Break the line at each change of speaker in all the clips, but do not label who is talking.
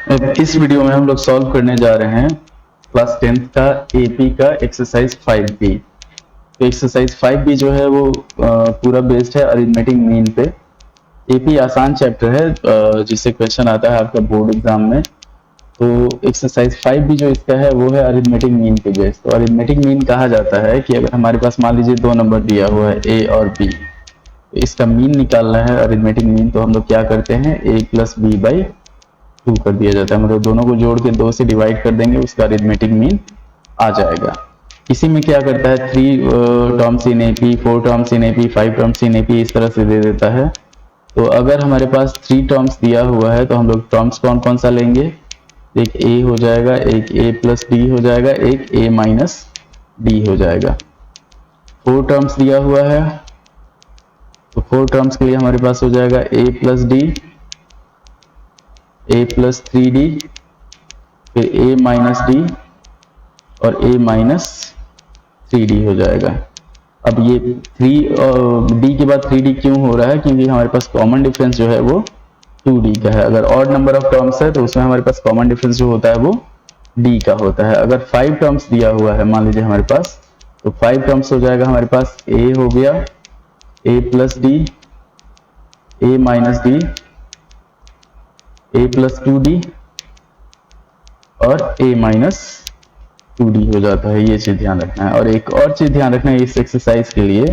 इस वीडियो में हम लोग सॉल्व करने जा रहे हैं क्लास 10th का एपी का एक्सरसाइज 5B। तो एक्सरसाइज 5B जो है वो पूरा बेस्ड है अरिथमेटिक मीन पे। एपी आसान चैप्टर है जिससे क्वेश्चन आता है आपका बोर्ड एग्जाम में। तो एक्सरसाइज 5B जो इसका है वो है अरिथमेटिक मीन पे बेस्ड। तो अरिथमेटिक मीन कहा जाता है कि अगर हमारे पास मान लीजिए दो नंबर दिया हुआ है ए और बी, तो इसका मीन निकालना है अरिथमेटिक मीन। तो हम लोग क्या करते हैं, ए प्लस बी बाई 2 कर दिया जाता है, मतलब दोनों को जोड़ के 2 से डिवाइड कर देंगे, उसका अरिथमेटिक मीन आ जाएगा। इसी में क्या करता है 3 terms in AP, 4 terms in AP, 5 terms in AP, इस तरह से दे देता है। तो अगर हमारे पास 3 टर्म्स दिया हुआ है तो हम लोग टर्म्स कौन कौन सा लेंगे, एक ए हो जाएगा, एक ए प्लस डी हो जाएगा, एक ए माइनस डी हो जाएगा। 4 टर्म्स दिया हुआ है तो 4 टर्म्स के लिए हमारे पास हो जाएगा ए plus D, a plus 3d, फिर ए माइनस डी और ए माइनस 3d हो जाएगा। अब ये 3 और डी के बाद 3d क्यों हो रहा है, क्योंकि हमारे पास कॉमन डिफरेंस जो है वो 2d का है। अगर ऑड नंबर ऑफ टर्म्स है तो उसमें हमारे पास कॉमन डिफरेंस जो होता है वो d का होता है। अगर 5 टर्म्स दिया हुआ है मान लीजिए हमारे पास, तो 5 टर्म्स हो जाएगा हमारे पास a हो गया, a plus D, a minus D, a plus 2d और a माइनस 2d हो जाता है। ये चीज ध्यान रखना है। और एक और चीज ध्यान रखना है इस एक्सरसाइज के लिए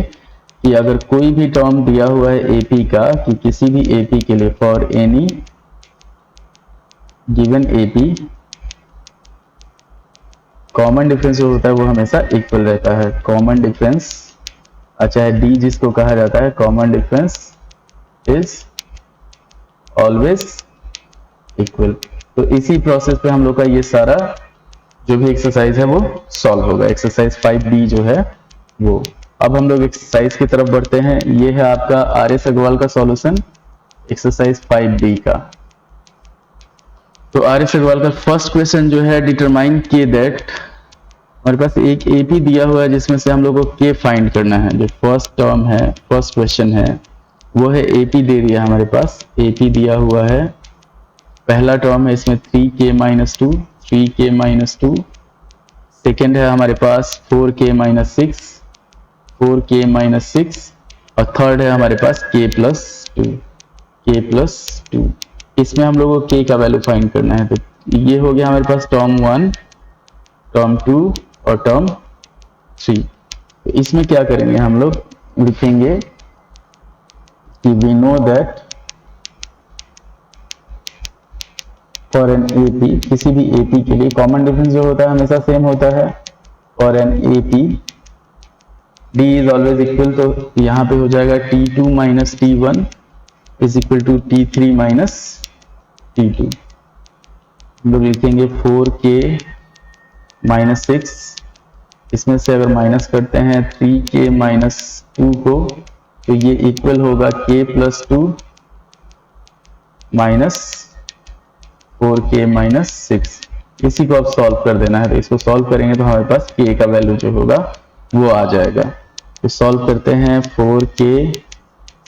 कि अगर कोई भी टर्म दिया हुआ है एपी का, कि किसी भी एपी के लिए for any given AP, common difference जो होता है वो हमेशा इक्वल रहता है। कॉमन डिफरेंस, अच्छा है डी जिसको कहा जाता है, common difference is always equal. तो इसी प्रोसेस पे हम लोग का ये सारा जो भी एक्सरसाइज है वो सॉल्व होगा। एक्सरसाइज 5B जो है वो। अब हम लोग एक्सरसाइज की तरफ बढ़ते हैं। ये है आपका आर.एस. अग्रवाल का सॉल्यूशन एक्सरसाइज 5B का। तो आर.एस. अग्रवाल का फर्स्ट क्वेश्चन जो है, डिटरमाइन के दैट, हमारे पास एक एपी दिया हुआ है जिसमें से हम लोग को के फाइंड करना है। जो फर्स्ट टर्म है, फर्स्ट क्वेश्चन है वो है एपी दे दिया हमारे पास, एपी दिया हुआ है। पहला टर्म है इसमें 3k minus 2, 3k minus 2। Second है हमारे पास 4k माइनस 6, 4k माइनस 6। और थर्ड है हमारे पास k प्लस 2, k प्लस 2। इसमें हम लोगों को k का वैल्यू फाइंड करना है। तो ये हो गया हमारे पास टर्म 1, टर्म 2 और टर्म 3। तो इसमें क्या करेंगे, हम लोग लिखेंगे कि we know that for an AP, किसी भी एपी के लिए कॉमन डिफरेंस जो होता है हमेशा सेम होता है। For an AP D is always equal, तो यहाँ पे हो जाएगा T2 minus T1 is equal to T3 minus T2। हम लोग लिखेंगे 4k माइनस 6, इसमें से अगर माइनस करते हैं 3k माइनस 2 को, तो ये इक्वल होगा k plus 2 minus 4k minus 6। इसी को अब सॉल्व कर देना है। तो इसको सॉल्व करेंगे तो हमारे पास k का वैल्यू जो होगा वो आ जाएगा। तो सॉल्व करते हैं 4k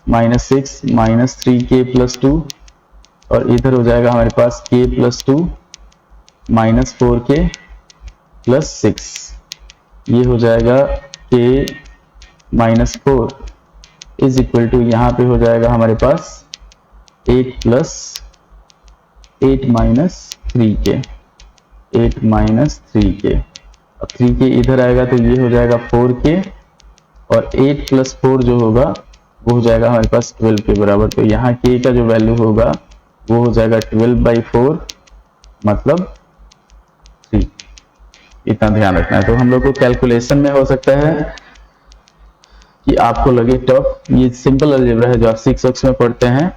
minus 6 minus 3k plus 2, और इधर हो जाएगा हमारे पास k plus 2 minus 4k plus 6। ये हो जाएगा k minus 4 is equal to, यहाँ पे हो जाएगा हमारे पास 8 plus 8 minus 3k, 8 minus 3k। अब 3k इधर आएगा तो ये हो जाएगा 4k, और 8 प्लस 4 जो होगा वो हो जाएगा हमारे पास 12 के बराबर। तो यहाँ k का जो वैल्यू होगा वो हो जाएगा 12/4 मतलब 3। इतना ध्यान रखना है। तो हम लोग को कैलकुलेशन में हो सकता है कि आपको लगे टफ, ये सिंपल अलजेब्रा है जो आप 6 ऑक्स में पढ़ते हैं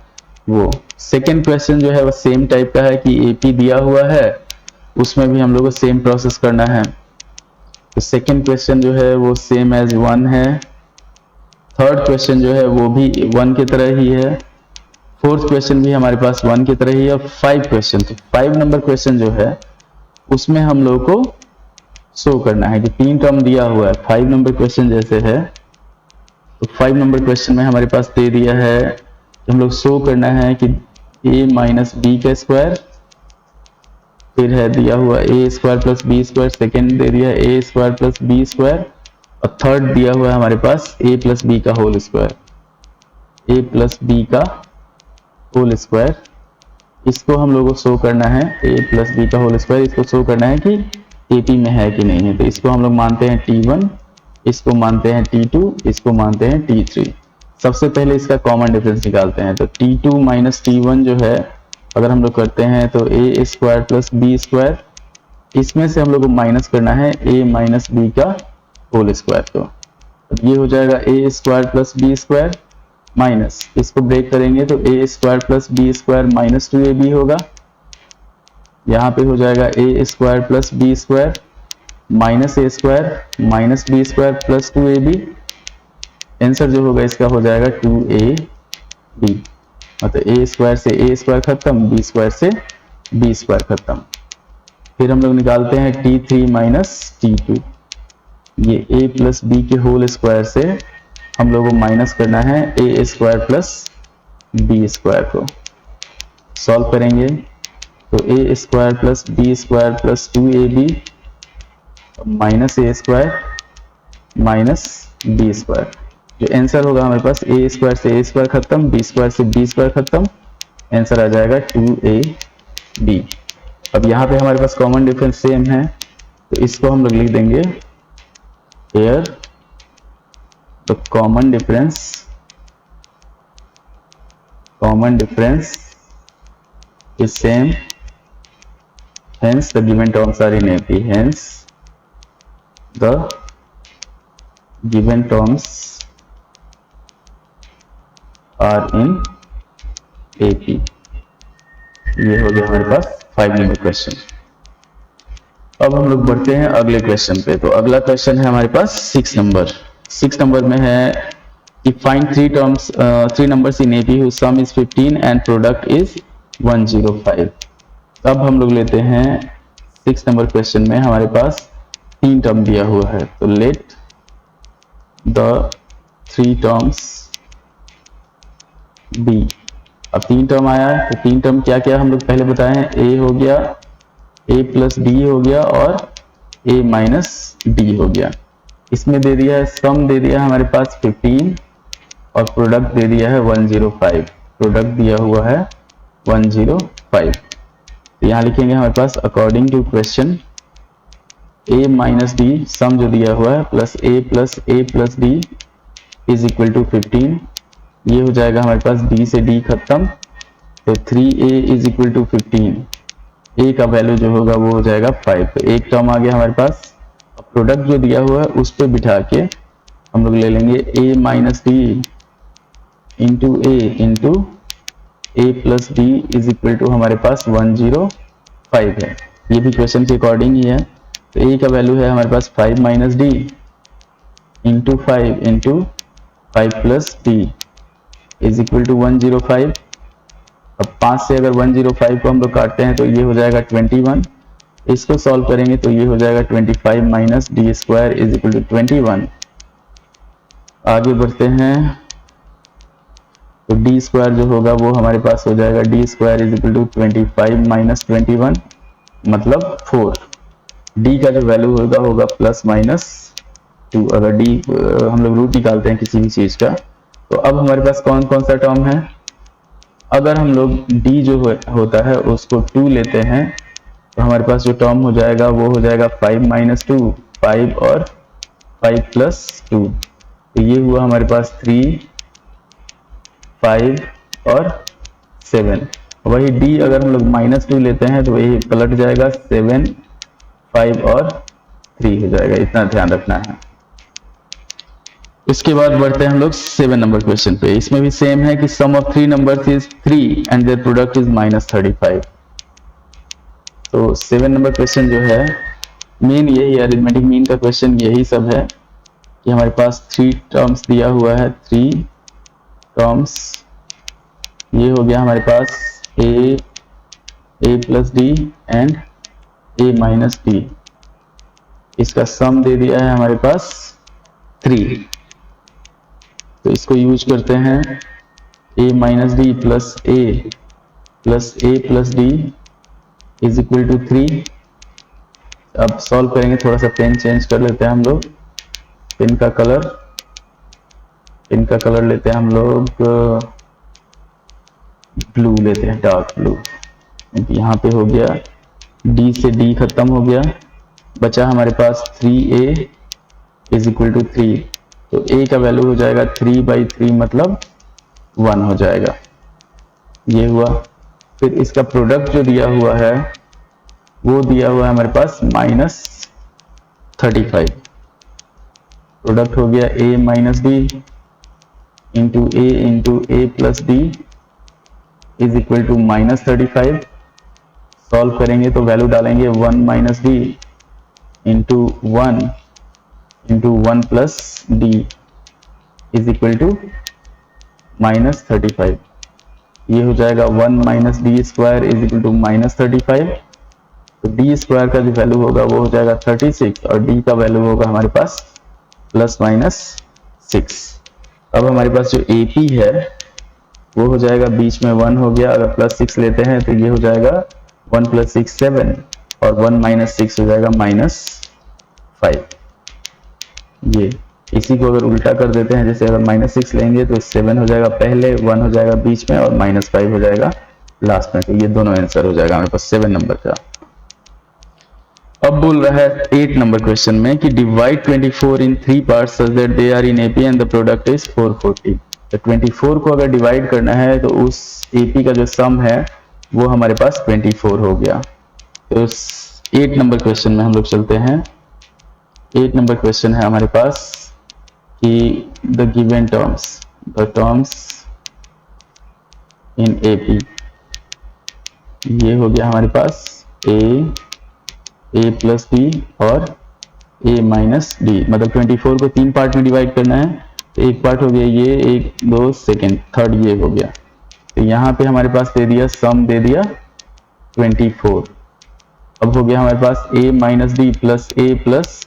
वो। सेकेंड क्वेश्चन जो है वो सेम टाइप का है कि एपी दिया हुआ है, उसमें भी हम लोग को सेम प्रोसेस करना है। तो सेकेंड क्वेश्चन जो है वो सेम एज 1 है। थर्ड क्वेश्चन जो है वो भी 1 की तरह ही है। फोर्थ क्वेश्चन भी हमारे पास 1 की तरह ही है। 5 क्वेश्चन, तो 5 नंबर क्वेश्चन जो है उसमें हम लोग को शो करना है कि 3 टर्म दिया हुआ है। 5 नंबर क्वेश्चन जैसे है, तो 5 नंबर क्वेश्चन में हमारे पास दे दिया है, हम लोग शो करना है कि a माइनस बी का स्क्वायर फिर है दिया हुआ A square plus B square, second दे दिया A square plus B square, और थर्ड दिया हुआ है हमारे पास ए प्लस बी का whole square, A plus B का होल स्क्वायर। इसको हम लोगों को शो करना है, ए प्लस बी का होल स्क्वायर, इसको शो करना है कि एपी में है कि नहीं है। तो इसको हम लोग मानते हैं T1, इसको मानते हैं T2, इसको मानते हैं T3। सबसे पहले इसका कॉमन डिफरेंस निकालते हैं। तो T2 माइनस T1 जो है अगर हम लोग करते हैं तो A square plus B square, इसमें से हम लोग को माइनस करना है ए माइनस बी का होल स्क्वायर। तो ये हो जाएगा A square plus B square minus, इसको ब्रेक करेंगे तो A square plus B square minus 2ab होगा। यहाँ पे हो जाएगा A square plus B square minus A square minus B square plus 2ab। Answer जो होगा इसका हो जाएगा 2ab, मतलब ए स्क्वायर से ए स्क्वायर खत्म, बी स्क्वायर से बी स्क्वायर खत्म। फिर हम लोग निकालते हैं T3 माइनस T2, ये a प्लस बी के होल स्क्वायर से हम लोगों को माइनस करना है A square plus B square को। सॉल्व करेंगे तो A square plus B square plus 2ab minus A square minus B square. जो आंसर होगा हमारे पास ए स्क्वायर से ए स्क्वायर खत्म, बी स्क्वायर से बी स्क्वायर खत्म, आंसर आ जाएगा 2ab। अब यहाँ पे हमारे पास कॉमन डिफरेंस सेम है, तो इसको हम लोग लिख देंगे here the common difference is same, hence the given terms are in AP, hence the given terms are in AP। ये हो गया हमारे पास 5 नंबर क्वेश्चन। अब हम लोग बढ़ते हैं अगले क्वेश्चन पे। तो अगला क्वेश्चन है हमारे पास 6 नंबर में है कि find three numbers in AP whose sum is 15 and product is 105। अब हम लोग लेते हैं 6 नंबर क्वेश्चन में हमारे पास 3 टर्म दिया हुआ है। तो लेट द 3 टर्म्स बी। अब 3 टर्म आया है, तो 3 टर्म क्या क्या हम लोग पहले बताए हैं, ए हो गया, ए प्लस डी हो गया और ए माइनस डी हो गया। इसमें दे दिया है सम दे दिया है हमारे पास 15 और प्रोडक्ट दे दिया है 105। प्रोडक्ट दिया हुआ है 105। तो यहाँ लिखेंगे हमारे पास according to question A minus D sum जो दिया हुआ है plus A plus D is equal to 15। ये हो जाएगा हमारे पास डी से डी खत्म, तो 3a इज इक्वल टू 15। ए का वैल्यू जो होगा वो हो जाएगा 5। तो एक टर्म आ गया हमारे पास। प्रोडक्ट जो दिया हुआ है उस पर बिठा के हम लोग ले लेंगे a minus D into A plus D is equal to हमारे पास 105 है। ये भी क्वेश्चन के अकॉर्डिंग ही है। तो a का वैल्यू है हमारे पास 5 minus D into 5 plus D is equal to 105। अब 5 से अगर 105 को हम लोग काटते हैं तो ये हो जाएगा 21। इसको सॉल्व करेंगे तो ये हो जाएगा 25 minus D square is equal to 21। आगे बढ़ते हैं तो डी स्क्वायर जो होगा वो हमारे पास हो जाएगा D square is equal to 25 minus 21 मतलब 4। डी का जो वैल्यू होगा प्लस माइनस 2। अगर डी हम लोग रूट निकालते हैं किसी भी चीज का, तो अब हमारे पास कौन कौन सा टर्म है। अगर हम लोग d जो होता है उसको 2 लेते हैं तो हमारे पास जो टर्म हो जाएगा वो हो जाएगा 5 माइनस 2, 5 और 5 प्लस 2। तो ये हुआ हमारे पास 3, 5 और 7। वही d अगर हम लोग माइनस 2 लेते हैं तो वही पलट जाएगा 7, 5 और 3 हो जाएगा। इतना ध्यान रखना है। इसके बाद बढ़ते हैं हम लोग 7 नंबर क्वेश्चन पे। इसमें भी सेम है कि sum of 3 numbers is 3 and their product is -35। तो 7 नंबर क्वेश्चन जो है मेन यही अरिथमेटिक मीन का क्वेश्चन यही सब है कि हमारे पास 3 टर्म्स दिया हुआ है। 3 टर्म्स ये हो गया हमारे पास A plus D and A minus D. इसका सम दे दिया है हमारे पास 3। तो इसको यूज करते हैं a minus D plus A plus D is equal to 3। अब सॉल्व करेंगे, थोड़ा सा पेन चेंज कर लेते हैं हम लोग। पेन का कलर लेते हैं हम लोग ब्लू लेते हैं, डार्क ब्लू। यहाँ पे हो गया d से d खत्म हो गया, बचा हमारे पास 3a इज इक्वल टू 3। तो a का वैल्यू हो जाएगा 3/3 मतलब 1 हो जाएगा, ये हुआ। फिर इसका प्रोडक्ट जो दिया हुआ है वो दिया हुआ है हमारे पास -35। प्रोडक्ट हो गया a minus D into a plus D is equal to -35। Solve करेंगे तो वैल्यू डालेंगे 1 minus D into 1 plus D is equal to -35। ये हो जाएगा 1 minus D square is equal to -35। तो डी स्क्वायर का जो वैल्यू होगा वो हो जाएगा 36 और डी का वैल्यू होगा हमारे पास ±6। अब हमारे पास जो AP है वो हो जाएगा, बीच में 1 हो गया, अगर +6 लेते हैं तो ये हो जाएगा 1 + 6 7 और 1 - 6 हो जाएगा -5। ये इसी को अगर उल्टा कर देते हैं, जैसे अगर -6 लेंगे तो 7 हो जाएगा पहले, 1 हो जाएगा बीच में और -5 हो जाएगा लास्ट में। तो ये दोनों आंसर हो जाएगा हमारे पास 7 नंबर का। अब बोल रहा है 8 नंबर क्वेश्चन में कि divide 24 in 3 parts such that they are in AP and the product is 440। तो 24 को अगर डिवाइड करना है तो उस AP का जो सम है वो हमारे पास 24 हो गया। तो 8 नंबर क्वेश्चन में हम लोग चलते हैं। 8 नंबर क्वेश्चन है हमारे पास कि the given terms in AP, ये हो गया हमारे पास a प्लस डी और a माइनस डी। मतलब 24 को 3 पार्ट में डिवाइड करना है, तो एक पार्ट हो गया ये, 1 2 सेकेंड, थर्ड ये हो गया। तो यहाँ पे हमारे पास दे दिया सम, दे दिया 24। अब हो गया हमारे पास a minus D plus a plus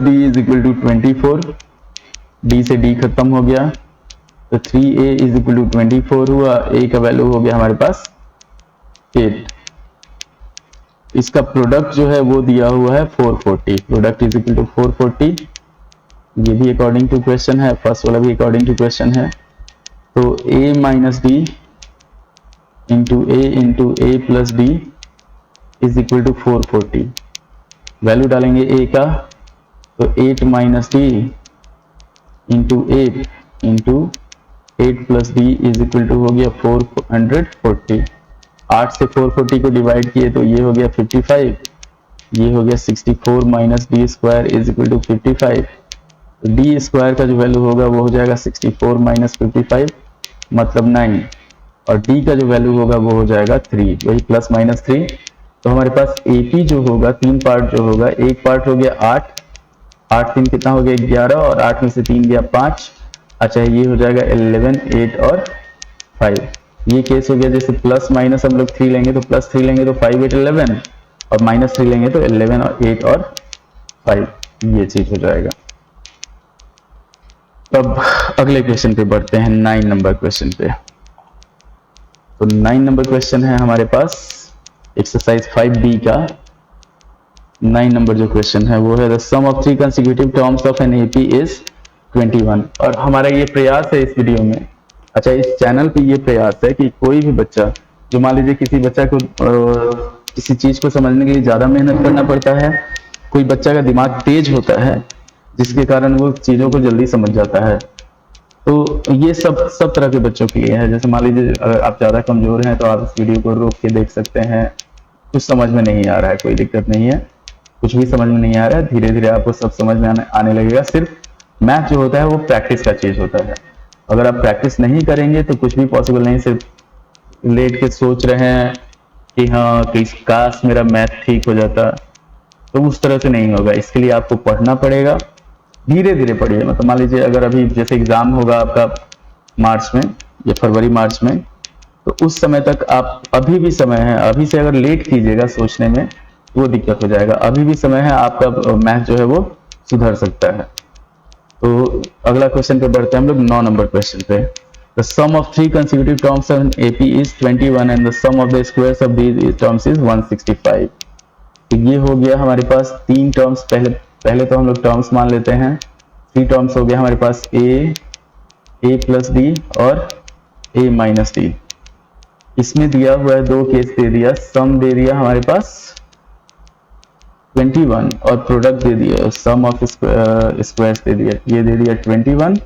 D is equal to 24। d से d खत्म हो गया, तो 3a इज इक्वल टू 24 हुआ। a का वैल्यू हो गया हमारे पास 8। इसका प्रोडक्ट जो है वो दिया हुआ है 440। Product is equal to 440। ये भी अकॉर्डिंग टू क्वेश्चन है, फर्स्ट वाला भी अकॉर्डिंग टू क्वेश्चन है। तो a minus D into a plus D is equal to 440। Value डालेंगे a का, तो 8 minus D into 8 plus D is equal to हो गया 440। 8 से 440 को डिवाइड किए तो ये हो गया 55, ये हो गया 64 minus D square is equal to 55। तो डी स्क्वायर का जो वैल्यू होगा वो हो जाएगा 64 माइनस 55 मतलब 9, और डी का जो वैल्यू होगा वो हो जाएगा 3, वही ±3। तो हमारे पास AP जो होगा 3 पार्ट जो होगा, एक पार्ट हो गया 8, 8 3 कितना हो गया 11, और 8 में से 3 गया 5। अच्छा ये हो जाएगा 11 8 और 5। ये केस हो गया, जैसे प्लस माइनस हम लोग 3 लेंगे तो +3 लेंगे तो 5 8 11, और -3 लेंगे तो 11 और 8 और 5, ये चीज हो जाएगा। अब अगले क्वेश्चन पे बढ़ते हैं, 9 नंबर क्वेश्चन पे। तो 9 नंबर क्वेश्चन है हमारे पास एक्सरसाइज 5B का 9 नंबर जो क्वेश्चन है वो है the sum of 3 consecutive terms of an AP is 21। और हमारा ये प्रयास है इस वीडियो में, अच्छा इस चैनल पे ये प्रयास है कि कोई भी बच्चा, जो मान लीजिए किसी बच्चा को किसी चीज को समझने के लिए ज्यादा मेहनत करना पड़ता है, कोई बच्चा का दिमाग तेज होता है जिसके कारण वो चीजों को जल्दी समझ जाता है, तो ये सब तरह के बच्चों के लिए है। जैसे मान लीजिए अगर आप ज्यादा कमजोर हैं तो आप इस वीडियो को रोक के देख सकते हैं, कुछ समझ में नहीं आ रहा है कोई दिक्कत नहीं है, कुछ भी समझ में नहीं आ रहा है, धीरे धीरे आपको सब समझ में आने लगेगा। सिर्फ मैथ जो होता है वो प्रैक्टिस का चीज होता है, अगर आप प्रैक्टिस नहीं करेंगे तो कुछ भी पॉसिबल नहीं। सिर्फ लेट के सोच रहे हैं कि हाँ कि काश मेरा मैथ ठीक हो जाता, तो उस तरह से नहीं होगा। इसके लिए आपको पढ़ना पड़ेगा, धीरे धीरे पढ़िए। मतलब मान लीजिए अगर अभी जैसे एग्जाम होगा आपका मार्च में या फरवरी मार्च में, तो उस समय तक आप, अभी भी समय है, अभी से अगर लेट कीजिएगा सोचने में वो दिक्कत हो जाएगा। अभी भी समय है, आपका मैथ जो है वो सुधर सकता है। तो अगला क्वेश्चन पे बढ़ते हैं हम लोग 9 नंबर क्वेश्चन पे। The sum of three consecutive terms in AP is 21 and the sum of the squares of these terms is 165. तो ये हो गया हमारे पास तीन टर्म्स, पहले तो हम लोग टर्म्स मान लेते हैं। थ्री टर्म्स हो गया हमारे पास ए प्लस डी और ए माइनस डी। इसमें दिया हुआ है दो केस दे दिया, सम दे दिया हमारे पास 21 और प्रोडक्ट दे दिया, सम ऑफ स्क्वायर्स दे दिया, ये दे दिया 21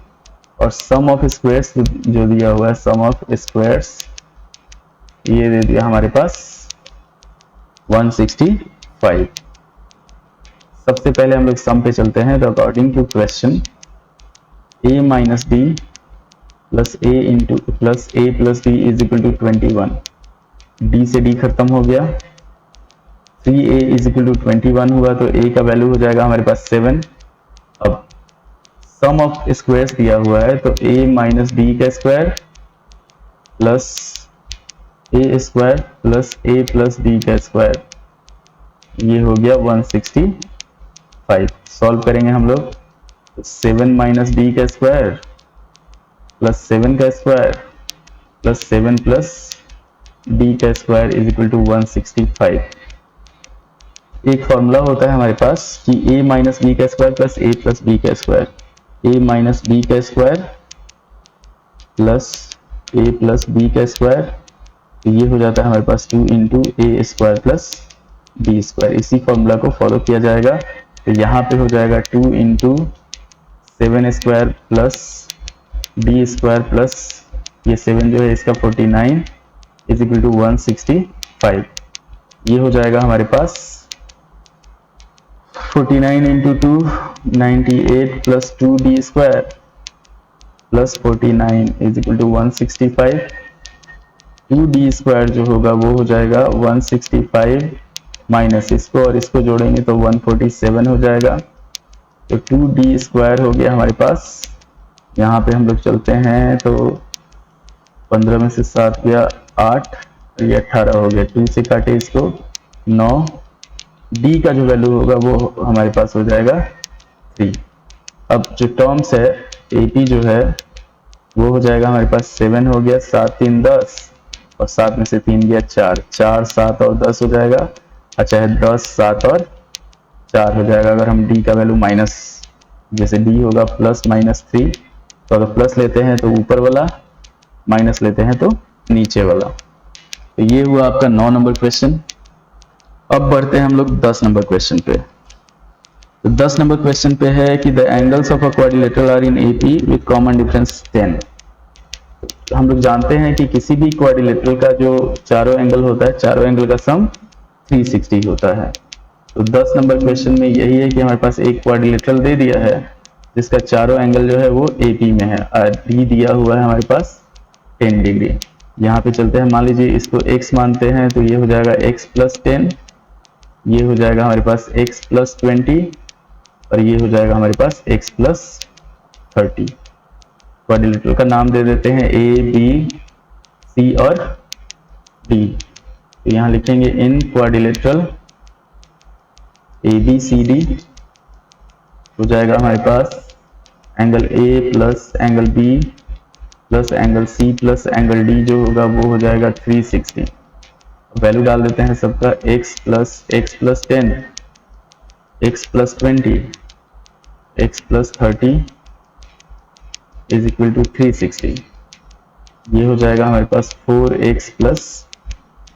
और सम ऑफ स्क्वायर्स जो दिया हुआ है सम ऑफ स्क्वायर्स ये दे दिया हमारे पास 165। सबसे पहले हम लोग सम पे चलते हैं। तो according to question a minus D plus a into plus A plus D is equal to 21। D से डी खत्म हो गया, 3a इज इक्वल टू 21 हुआ तो a का वैल्यू हो जाएगा हमारे पास 7। अब सम ऑफ स्क्वायर्स दिया हुआ है तो a माइनस डी का square plus a square plus a plus D का स्क्वायर, ये हो गया 165। सॉल्व करेंगे हम लोग, 7 माइनस डी का स्क्वायर प्लस 7 का स्क्वायर प्लस 7 प्लस डी का स्क्वायर इज इक्वल टू 165। एक फॉर्मूला होता है हमारे पास कि a माइनस बी का square plus a plus B का स्क्वायर, a माइनस बी का square plus a plus B का स्क्वायर, तो ये हो जाता है हमारे पास 2 into A square plus B square. इसी फॉर्मूला को फॉलो किया जाएगा। तो यहाँ पे हो जाएगा 2 into 7 square plus D square plus ये 7 जो है इसका 49 इज इक्वल टू 165। ये हो जाएगा हमारे पास 49 into 2 98 plus 2 d square plus 49 is equal to 165। 2 d square जो होगा वो हो जाएगा 165 माइनस इसको और इसको जोड़ेंगे तो 147 हो जाएगा। तो 2 डी स्क्वायर हो गया हमारे पास। यहाँ पे हम लोग चलते हैं तो 15 में से 7 गया 8, ये 18 हो गया, 2 से काटे इसको 9। डी का जो वैल्यू होगा वो हमारे पास हो जाएगा 3। अब जो टर्म्स है एपी जो है वो हो जाएगा हमारे पास 7 हो गया, 7 3 10 और 7 में से 3 गया 4, 4 7 और 10 हो जाएगा। अच्छा है 10 7 और 4 हो जाएगा। अगर हम डी का वैल्यू माइनस, जैसे डी होगा प्लस माइनस 3, तो अगर प्लस लेते हैं तो ऊपर वाला, माइनस लेते हैं तो नीचे वाला। तो ये हुआ आपका 9 नंबर क्वेश्चन। अब बढ़ते हैं हम लोग 10 नंबर क्वेश्चन पे। तो 10 नंबर क्वेश्चन पे है कि the angles of a quadrilateral are in AP with common difference 10। हम लोग जानते हैं कि किसी भी क्वाड्रिलेटरल का जो चारों एंगल होता है, चारों एंगल का सम 360 होता है। तो 10 नंबर क्वेश्चन में यही है कि हमारे पास एक क्वाड्रिलेटरल दे दिया है जिसका चारों एंगल जो है वो एपी में है और डी दिया हुआ है हमारे पास 10 डिग्री। यहाँ पे चलते हैं, मान लीजिए इसको x मानते हैं तो ये हो जाएगा x प्लस 10, ये हो जाएगा हमारे पास x प्लस 20 और ये हो जाएगा हमारे पास x प्लस 30। क्वाड्रिलेटरल का नाम दे देते हैं a b c और d। तो यहाँ लिखेंगे in quadrilateral A B C D हो जाएगा हमारे पास angle a plus angle b plus angle c plus angle d जो होगा वो हो जाएगा 360। वैल्यू डाल देते हैं सबका, x plus 10, x plus 20, x plus 30 is equal to 360। ये हो जाएगा हमारे पास 4x plus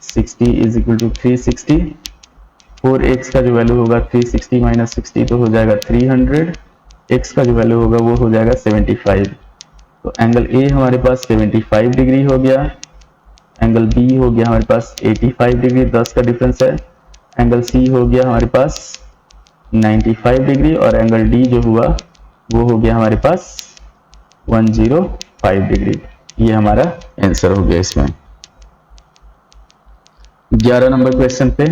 60 is equal to 360। 4x का जो वैल्यू होगा 360 माइनस 60 तो हो जाएगा 300, x का जो वैल्यू होगा वो हो जाएगा 75। तो एंगल A हमारे पास 75 डिग्री हो गया, एंगल B हो गया हमारे पास 85 डिग्री, 10 का डिफरेंस है। एंगल C हो गया हमारे पास 95 डिग्री और एंगल D जो हुआ वो हो गया हमारे पास 105 डिग्री। ये हमारा आंसर हो गया इसमें। 11 नंबर क्वेश्चन पे,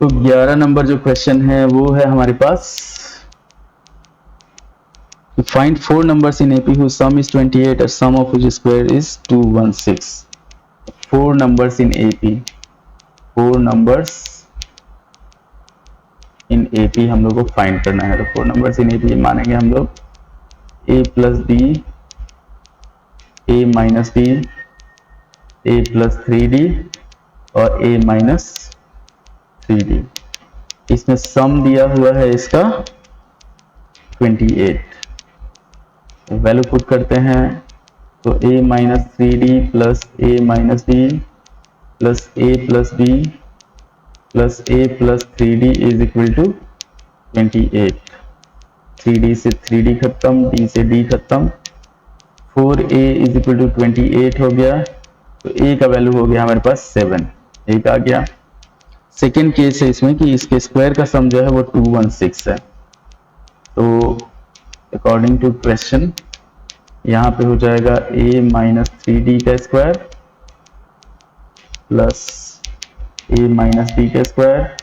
तो 11 नंबर जो क्वेश्चन है वो है हमारे पास find 4 numbers in AP whose sum is 28 and sum of whose square is 216। 4 numbers in AP, 4 numbers in AP हम लोग को फाइंड करना है। तो 4 numbers in AP मानेंगे हम लोग a plus b a minus d, a plus 3d और ए माइनस 3d। इसमें सम दिया हुआ है इसका 28। वैल्यू पुट करते हैं तो a minus 3d plus a minus D plus A plus d plus A plus 3d is equal to 28। 3d से 3d खत्म, d से d खत्म, 4a इज इक्वल टू 28 हो गया। तो a का वैल्यू हो गया हमारे पास 7, एक आ गया। सेकेंड केस है इसमें कि इसके स्क्वायर का सम जो है वो 216 है। तो अकॉर्डिंग टू क्वेश्चन यहाँ पे हो जाएगा a माइनस 3d का square plus a minus D का square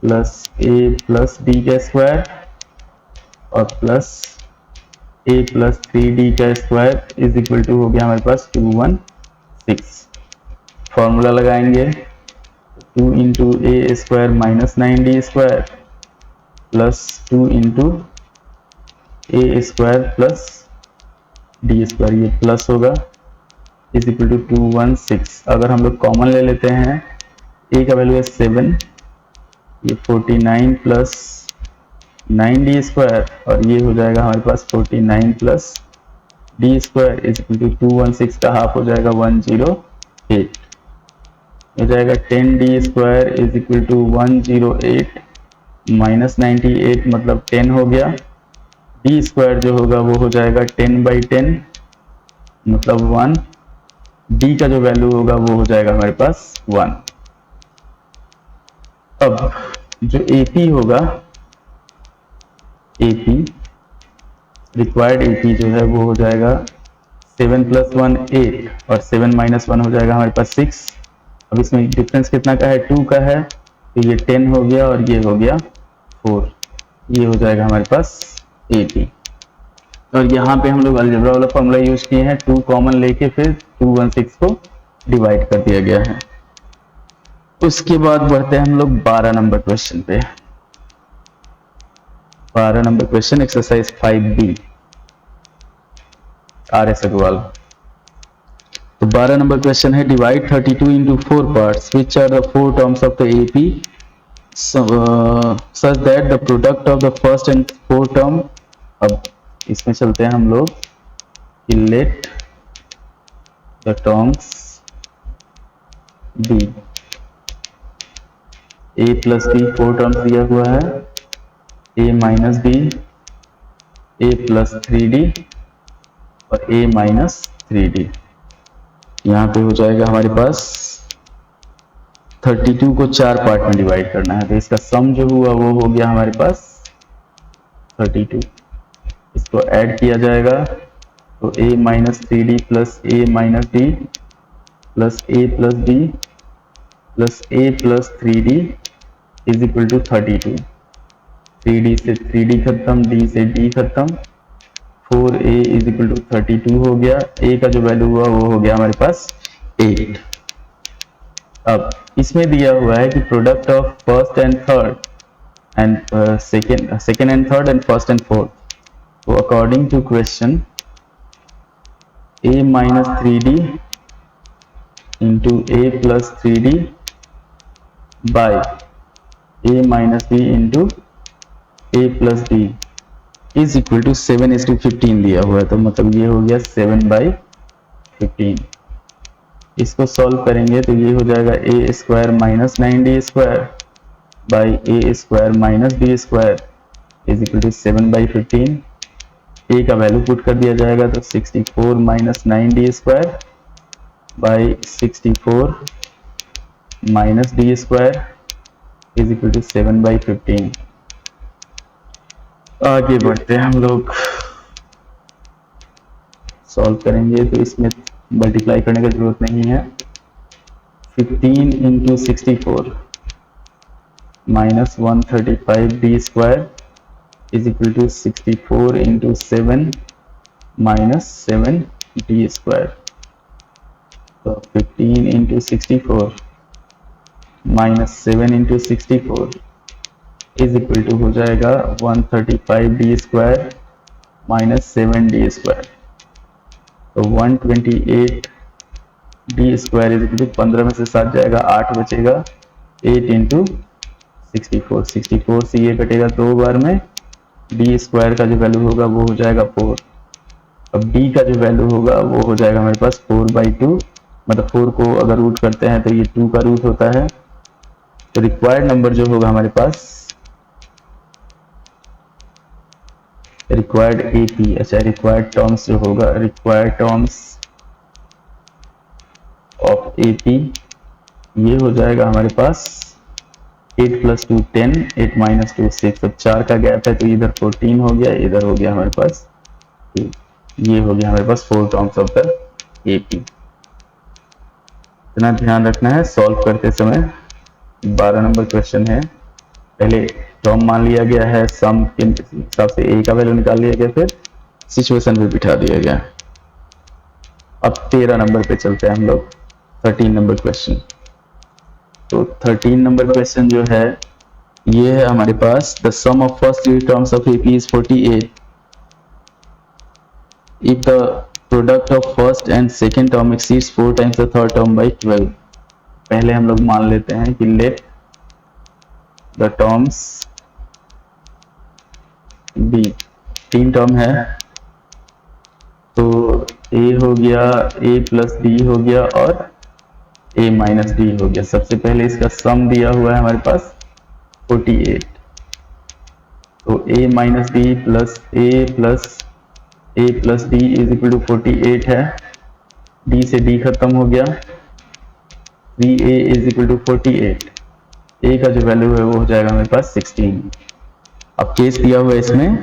plus a plus D का स्क्वायर और प्लस a प्लस 3d का स्क्वायर इज इक्वल टू हो गया हमारे पास 216। फॉर्मूला लगाएंगे 2 into A square minus 9d square plus 2 into A square plus D square, ये plus होगा, इज इक्वल टू 216। अगर हम लोग कॉमन ले लेते हैं, ए का वैल्यू है 7, ये 49 प्लस 9d स्क्वायर और ये हो जाएगा हमारे पास 49 plus D square is equal to 216 का हाफ हो जाएगा 108, हो जाएगा 10d square is equal to 108 minus 98 मतलब 10 हो गया। डी स्क्वायर जो होगा वो हो जाएगा 10/10 मतलब 1। डी का जो वैल्यू होगा वो हो जाएगा हमारे पास 1। अब जो एपी होगा, एपी रिक्वायर्ड एपी जो है वो हो जाएगा 7 + 1 8 और 7 - 1 हो जाएगा हमारे पास 6। अब इसमें डिफरेंस कितना का है, 2 का है, तो ये 10 हो गया और ये हो गया 4, ये हो जाएगा हमारे पास 80। और यहाँ पे हम लोग अलजेब्रा वाला फॉर्मूला यूज किए हैं, 2 कॉमन लेके फिर 216 को डिवाइड कर दिया गया है। उसके बाद बढ़ते हैं हम लोग 12 नंबर क्वेश्चन पे। 12 number question exercise 5B RS Agarwal. तो 12 नंबर क्वेश्चन है, divide 32 into 4 parts which are the 4 terms of the AP such that the product of the first and fourth term। अब इसमें चलते हैं हम लोग कि let the terms be a plus b, 4 terms दिया हुआ है, a minus b, a plus 3d और a माइनस 3d। यहाँ पे हो जाएगा हमारे पास 32 को 4 पार्ट में डिवाइड करना है, तो इसका सम जो हुआ वो हो गया हमारे पास 32। इसको ऐड किया जाएगा तो a minus 3d plus a minus d plus a plus d plus a plus 3d is equal to 32। 3d से 3d खत्म, d से d खत्म, 4a इज इक्वल टू 32 हो गया। a का जो वैल्यू हुआ वो हो गया हमारे पास 8। अब इसमें दिया हुआ है कि product of first and third and second and third and first and fourth. तो according to question a minus 3d into a plus 3d by a minus b into a plus d is equal to 7:15 दिया हुआ है, तो मतलब ये हो गया 7/15। इसको सॉल्व करेंगे तो ये हो जाएगा a square minus 9d square by a square minus d square is equal to 7/15। a का वैल्यू पुट कर दिया जाएगा तो 64 minus 9d square by 64 minus d square is equal to 7/15। आगे बढ़ते हैं हम लोग, सॉल्व करेंगे तो इसमें मल्टीप्लाई करने की जरूरत नहीं है। 15 into 64 minus 135d square is equal to 64 into 7 minus 7d square. तो 15 into 64 minus 7 into 64 is equal to हो जाएगा 135d square minus 7d square. तो 128 d square is equal to 15 में से 7 जाएगा, 8 बचेगा, 8 इंटू 64, 64 से ये कटेगा 2 बार में, डी स्क्वायर का जो वैल्यू होगा वो हो जाएगा 4। अब डी का जो वैल्यू होगा वो हो जाएगा हमारे पास 4/2, मतलब 4 को अगर रूट करते हैं तो ये 2 का रूट होता है। तो रिक्वायर्ड नंबर जो होगा हमारे पास, रिक्वायर्ड एपी, अच्छा रिक्वायर्ड टर्म्स जो होगा, रिक्वायर्ड टर्म्स ऑफ एपी, ये हो जाएगा हमारे पास 8 + 2 10, 8 - 2 6। अब 4 का गैप है तो इधर 14 हो गया, इधर हो गया हमारे पास 2। ये हो गया हमारे पास 4 टर्म्स ऑफ द एपी। इतना ध्यान रखना है सॉल्व करते समय। 12 नंबर क्वेश्चन है, पहले टर्म मान लिया गया है, सम के हिसाब से ए का वैल्यू निकाल लिया गया, फिर सिचुएशन भी बिठा दिया गया। अब 13 नंबर पे चलते हैं हम लोग, 13 नंबर क्वेश्चन। तो 13 नंबर क्वेश्चन जो है ये है हमारे पास, the sum of first 3 terms of AP is 48 if the product of first and second term exceeds 4 times the third term by 12। पहले हम लोग मान लेते हैं कि let the terms be, 3 term है तो a हो गया, a + b हो गया और a - d हो गया। सबसे पहले इसका सम दिया हुआ है हमारे पास 48, तो a - d + a + d is equal to 48 है, d से d खत्म हो गया, 3a is equal to 48, a का जो वैल्यू है वो हो जाएगा हमारे पास 16। अब केस दिया हुआ है इसमें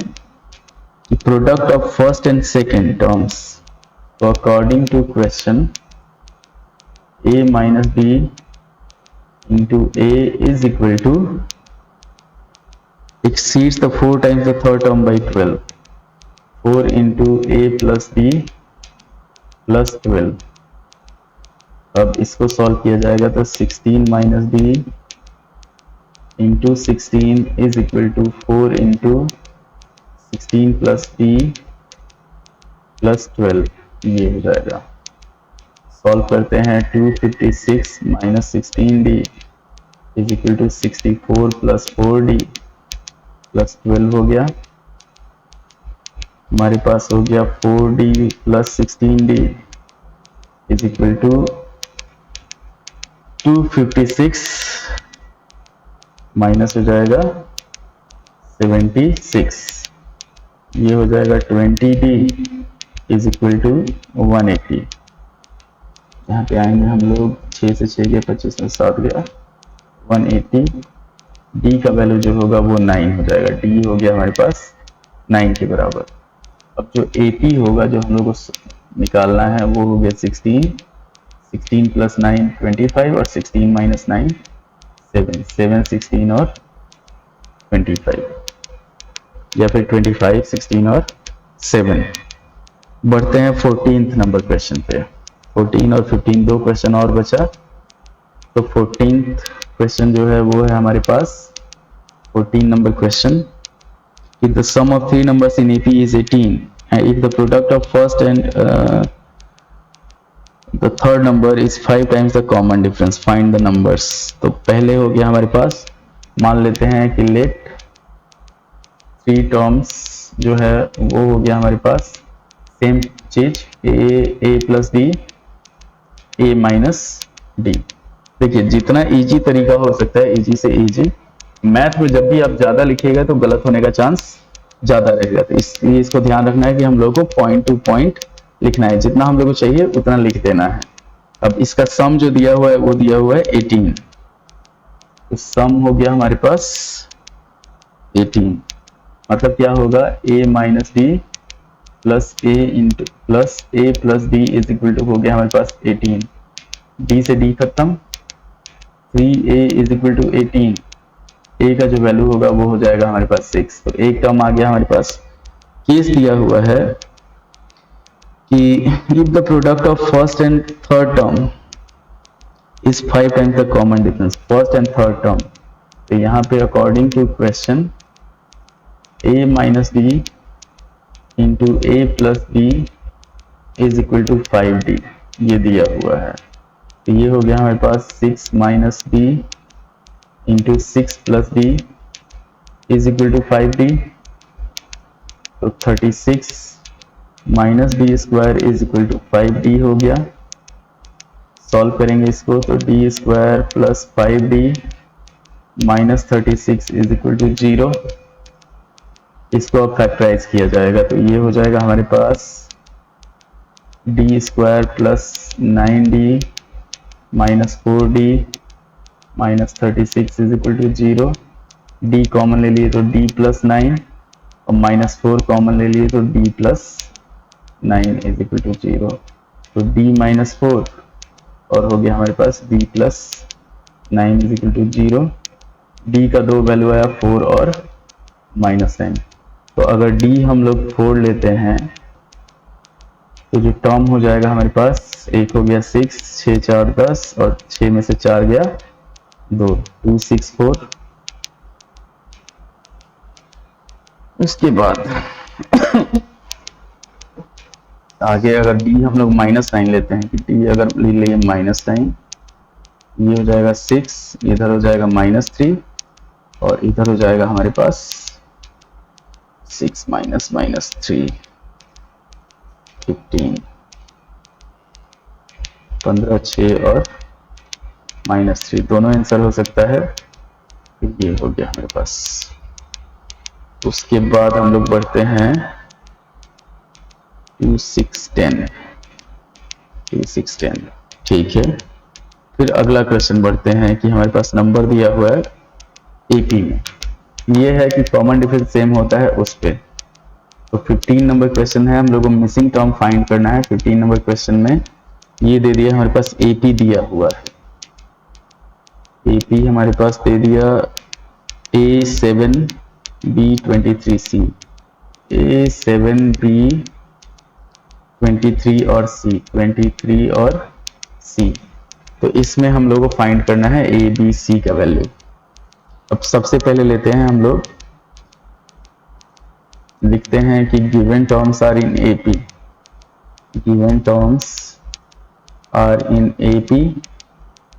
कि product of first and second terms, तो according to question a - b into a is equal to exceeds the 4 times the third term by 12, 4 into a plus b plus 12। अब इसको सॉल्व किया जाएगा तो 16 - b into 16 is equal to 4 into 16 plus b plus 12, ये हो जाएगा। Solve करते हैं, 256 - 16d is equal to 64 + 4d + 12 हो गया। हमारे पास हो गया 4d + 16d is equal to 256 minus हो जाएगा 76, ये हो जाएगा 20d इज इक्वल टू 180। यहाँ पे आएंगे हम लोग, 6 से 6 गया, 25 में 7 गया, 180। डी का वैल्यू जो होगा वो 9 हो जाएगा, डी हो गया हमारे पास 9 के बराबर। अब जो एपी होगा जो हम लोग को निकालना है वो हो गया 16, 16 + 9 25 और 16 - 9 7, 7 16 और 25, या फिर 25 16 और 7। बढ़ते हैं 14th नंबर क्वेश्चन पे। 14 और 15 दो क्वेश्चन और बचा, तो 14th क्वेश्चन जो है वो है हमारे पास 14 number question, if the sum of 3 numbers in AP is 18 and if the product of first and the third number is 5 times the common difference, find the numbers। तो पहले हो गया हमारे पास, मान लेते हैं कि let 3 terms जो है वो हो गया हमारे पास सेम चीज, a + d a - d। देखिए जितना इजी तरीका हो सकता है, इजी से इजी, मैथ में जब भी आप ज्यादा लिखिएगा तो गलत होने का चांस ज्यादा रहेगा, तो इसलिए इसको ध्यान रखना है कि हम लोगों को पॉइंट टू पॉइंट लिखना है, जितना हम लोग को चाहिए उतना लिख देना है। अब इसका सम जो दिया हुआ है वो दिया हुआ है 18, तो सम हो गया हमारे पास 18, मतलब क्या होगा, a - d plus a + d is equal to हो गया हमारे पास 18, d से d खत्म, 3a is equal to 18, a का जो वैल्यू होगा वो हो जाएगा हमारे पास 6। तो एक टर्म आ गया हमारे पास। केस दिया हुआ है कि if the product of first and third term is 5 times the common difference, first and third term, तो यहाँ पे according to question a - d into a + b is equal to 5d, ये दिया हुआ है। तो ये हो गया हमारे पास 6 minus D into 6 plus D is equal to 5d। तो 36 minus D square is equal to 5d हो गया। सॉल्व करेंगे इसको तो d square plus 5d minus 36 is equal to 0। इसको अब फैक्टराइज किया जाएगा तो ये हो जाएगा हमारे पास D square plus 9d minus 4d minus 36 is equal to 0। D common ले लिए तो d प्लस 9 और माइनस 4 कॉमन ले लिए तो d plus 9 is equal to 0। तो d माइनस 4 और हो गया हमारे पास d plus 9 is equal to 0। d का दो वैल्यू आया 4 और माइनस 9। तो अगर d हम लोग 4 लेते हैं तो जो टर्म हो जाएगा हमारे पास, एक हो गया 6, 6 4 10 और 6 में से 4 गया 2, 2 6 4। उसके बाद आगे अगर d हम लोग -9 लेते हैं कि d अगर ले लिए -9, ये हो जाएगा 6, इधर हो जाएगा -3 और इधर हो जाएगा हमारे पास 6 माइनस -3 15, 15 6 और -3 दोनों आंसर हो सकता है। ये हो गया हमारे पास। उसके बाद हम लोग बढ़ते हैं 2 6 10, 2 6 10 ठीक है। फिर अगला क्वेश्चन बढ़ते हैं कि हमारे पास नंबर दिया हुआ है AP में, ये है कि कॉमन डिफरेंस सेम होता है उस पे। तो 15 नंबर क्वेश्चन है, हम लोगों को मिसिंग टर्म फाइंड करना है। 15 नंबर क्वेश्चन में ये दे दिया हमारे पास AP दिया हुआ है। AP हमारे पास दे दिया A7B23C, A7B23 और C, 23 और C। तो इसमें हम लोगों को फाइंड करना है ABC का वैल्यू। अब सबसे पहले लेते हैं हम लोग, लिखते हैं कि given terms are in AP, given terms are in AP।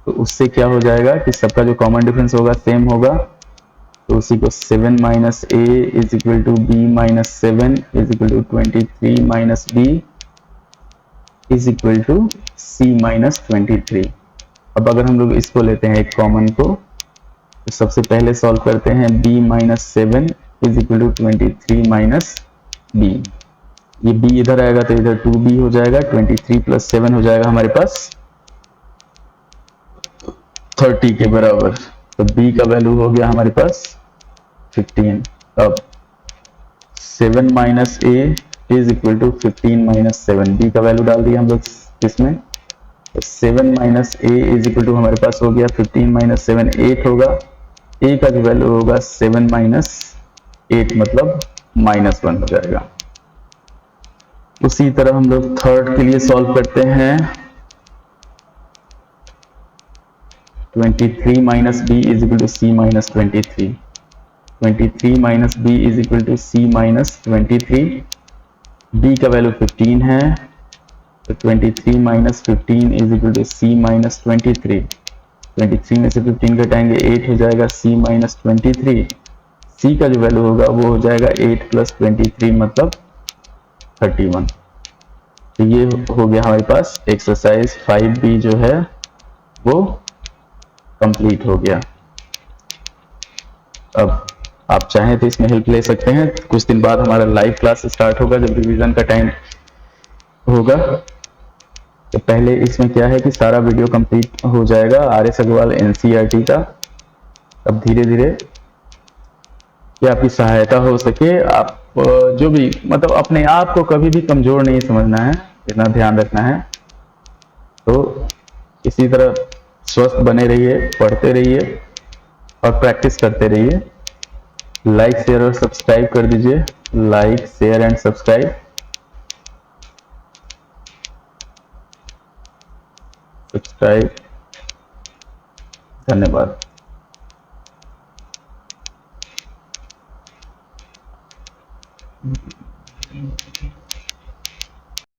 तो उससे क्या हो जाएगा कि सबका जो कॉमन डिफरेंस होगा सेम होगा। तो उसी को 7 minus a is equal to b minus 7 is equal to 23 minus b is equal to c minus 23। अब अगर हम लोग इसको लेते हैं एक कॉमन को, तो सबसे पहले सॉल्व करते हैं b minus 7 is equal to 23 minus b। ये b इधर आएगा तो इधर 2b हो जाएगा, 23 प्लस 7 हो जाएगा हमारे पास 30 के बराबर। तो b का वैल्यू हो गया हमारे पास 15। अब 7 minus a is equal to 15 minus 7, b का वैल्यू डाल दिया हम लोग इसमें। तो 7 minus a is equal to हमारे पास हो गया 15 माइनस 7 8 होगा। a का जो वैल्यू होगा 7 माइनस 8 मतलब -1 हो जाएगा। उसी तरह हम लोग थर्ड के लिए सॉल्व करते हैं। 23 minus b is equal to c minus 23, 23 minus b is equal to c minus 23। b का वैल्यू 15 है तो 23 minus 15 is equal to c minus 23। 23 में से 15 घटाएंगे 8 हो जाएगा c माइनस 23। c का जो वैल्यू होगा वो हो जाएगा 8 प्लस 23 मतलब 31। तो ये हो गया हमारे पास एक्सरसाइज 5b जो है वो कंप्लीट हो गया। अब आप चाहें तो इसमें हेल्प ले सकते हैं। कुछ दिन बाद हमारा लाइव क्लास स्टार्ट होगा जब रिवीजन का टाइम होगा। तो पहले इसमें क्या है कि सारा वीडियो कंप्लीट हो जाएगा RS अग्रवाल NCERT का। अब धीरे धीरे कि आपकी सहायता हो सके, आप जो भी मतलब अपने आप को कभी भी कमजोर नहीं समझना है, इतना ध्यान रखना है। तो इसी तरह स्वस्थ बने रहिए, पढ़ते रहिए और प्रैक्टिस करते रहिए। लाइक शेयर और सब्सक्राइब कर दीजिए, लाइक शेयर एंड सब्सक्राइब। धन्यवाद।